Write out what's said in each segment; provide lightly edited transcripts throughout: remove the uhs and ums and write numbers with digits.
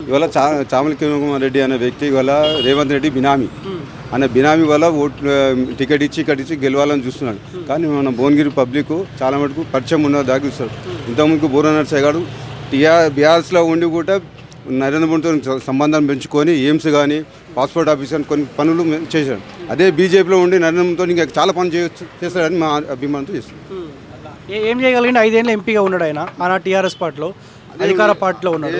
ఇవాళ చామల కిరణ్ కుమార్ రెడ్డి అనే వ్యక్తి ఇవాళ రేవంత్ రెడ్డి బినామీ అనే బినామీ వల్ల టికెట్ ఇచ్చి గెలవాలని చూస్తున్నాడు. కానీ మన భువనగిరి పబ్లిక్ చాలా మటుకు పరిచయం ఉన్న దాకా చూస్తాడు. ఇంతకుముందు బూర నర్సయ్య గారు బీఆర్ఎస్లో ఉండి కూడా నరేంద్ర మోడీతో సంబంధం పెంచుకొని ఎయిమ్స్ కానీ పాస్పోర్ట్ ఆఫీస్ అని కొన్ని పనులు చేశాడు. అదే బీజేపీలో ఉండి నరేంద్ర మోడీతో ఇంకా చాలా పనులు చేస్తాడని మా అభిమానంతో చేస్తున్నాడు. ఏం చేయగలిగిన 5 ఏళ్ళ ఎంపీగా ఉన్నాడు ఆయన ఆనాడు టీఆర్ఎస్ పార్టీలో అధికార పార్టీలో ఉన్నాడు.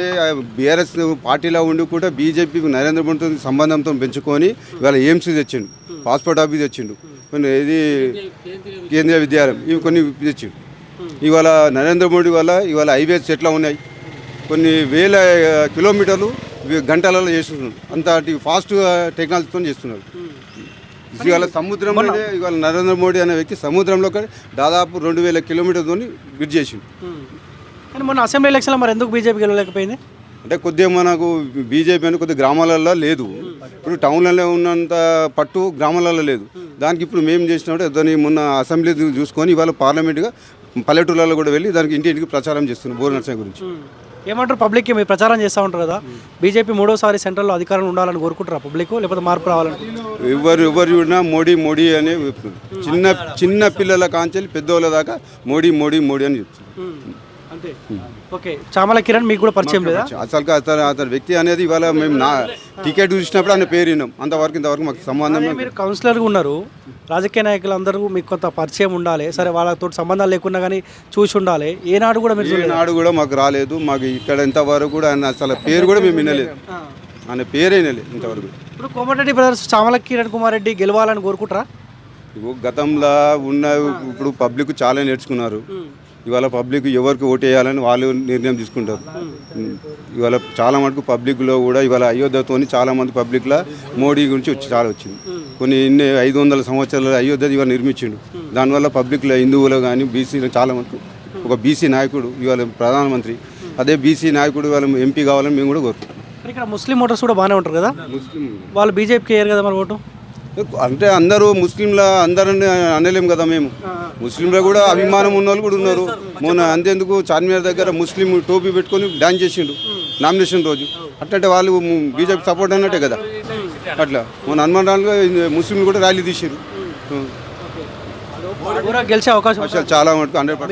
బీఆర్ఎస్ పార్టీలో ఉండి కూడా బీజేపీ నరేంద్ర మోడీతో సంబంధంతో పెంచుకొని ఇవాళ ఎయిమ్స్ తెచ్చిండు, పాస్పోర్ట్ ఆఫీస్ తెచ్చిండు, కొన్ని ఇది కేంద్రీయ విద్యాలయం ఇవి కొన్ని తెచ్చిండు. ఇవాళ నరేంద్ర మోడీ వల్ల ఇవాళ హైవేస్ ఎట్లా ఉన్నాయి, కొన్ని వేల కిలోమీటర్లు గంటలలో చేస్తున్నారు. అంత ఫాస్ట్ టెక్నాలజీతో చేస్తున్నారు. ఇవాళ సముద్రంలోనే ఇవాళ నరేంద్ర మోడీ అనే వ్యక్తి సముద్రంలో దాదాపు 2000 కిలోమీటర్తో బ్రిడ్జ్ చేసిండు. కానీ మొన్న అసెంబ్లీ ఎలక్షన్లో మరి ఎందుకు బీజేపీ గెలవలేకపోయింది అంటే కొద్దిగా మనకు బీజేపీ అని కొద్దిగా గ్రామాలలో లేదు. ఇప్పుడు టౌన్లలో ఉన్నంత పట్టు గ్రామాలలో లేదు. దానికి ఇప్పుడు మేము చేసినప్పుడు దాన్ని మొన్న అసెంబ్లీ చూసుకొని ఇవాళ పార్లమెంట్గా పల్లెటూళ్ళలో కూడా వెళ్ళి దానికి ఇంటింటికి ప్రచారం చేస్తున్నాం బూర నర్సయ్య గురించి. ఏమంటారు పబ్లిక్కి మీరు ప్రచారం చేస్తూ ఉంటారు కదా, బీజేపీ 3వసారి సెంట్రల్లో అధికారంలో ఉండాలని కోరుకుంటారా పబ్లిక్, లేకపోతే మార్పు రావాలని? ఎవరు చూసినా మోడీ అనే చిన్న పిల్లల కాంచెల్లి పెద్దోళ్ళ దాకా మోడీ అని చెప్తున్నారు. అంతే. ఓకే, చామల కిరణ్ మీకు కూడా పరిచయం లేదా? అసలు వ్యక్తి అనేది ఇవాళ మేము టికెట్ చూసినప్పుడు ఆయన పేరు విన్నాం. ఇంతవరకు మాకు సంబంధం. మీరు కౌన్సిలర్గా ఉన్నారు, రాజకీయ నాయకులు అందరూ మీకు కొంత పరిచయం ఉండాలి. సరే వాళ్ళతో సంబంధాలు లేకున్నా కానీ చూసి ఉండాలి. ఏనాడు కూడా మీరు ఏనాడు కూడా మాకు రాలేదు. మాకు ఇక్కడ ఇంతవరకు కూడా ఆయన అసలు పేరు కూడా మేము వినలేదు. ఆయన పేరే వినలేదు ఇంతవరకు. ఇప్పుడు కోమటిరెడ్డి బ్రదర్స్ చామల కిరణ్ కుమార్ రెడ్డి గెలవాలని కోరుకుంటారా? గతంలో ఉన్న ఇప్పుడు పబ్లిక్ చాలా నేర్చుకున్నారు. ఇవాళ పబ్లిక్ ఎవరికి ఓటు వేయాలని వాళ్ళు నిర్ణయం తీసుకుంటారు. ఇవాళ చాలా మటుకు పబ్లిక్లో కూడా ఇవాళ అయోధ్యతో చాలామంది పబ్లిక్లో మోడీ గురించి చాలా వచ్చింది. కొన్ని 500 సంవత్సరాల అయోధ్య ఇవాళ నిర్మించిండు. దానివల్ల పబ్లిక్లో హిందువులు కానీ బీసీలో చాలా మటుకు ఒక బీసీ నాయకుడు ఇవాళ ప్రధానమంత్రి, అదే బీసీ నాయకుడు ఇవాళ ఎంపీ కావాలని మేము కూడా కోరుకుంటాం. ఇక్కడ ముస్లిం ఓటర్స్ కూడా బాగానే ఉంటారు కదా, వాళ్ళు బీజేపీకి వేయరు కదా మరి ఓటు? అంటే అందరూ ముస్లింల అందరని అనలేము కదా. మేము ముస్లింలో కూడా అభిమానం ఉన్న వాళ్ళు కూడా ఉన్నారు. మొన్న అంతేందుకు చార్మినార్ దగ్గర ముస్లిం టోపీ పెట్టుకొని డాన్స్ చేసిండు నామినేషన్ రోజు. అట్లంటే వాళ్ళు బీజేపీ సపోర్ట్ అన్నట్టే కదా. అట్లా మొన్న హనుమాన్లో ముస్లింలు కూడా ర్యాలీ తీసారు. గెలిచే అవకాశం చాలా మటుకు 100%.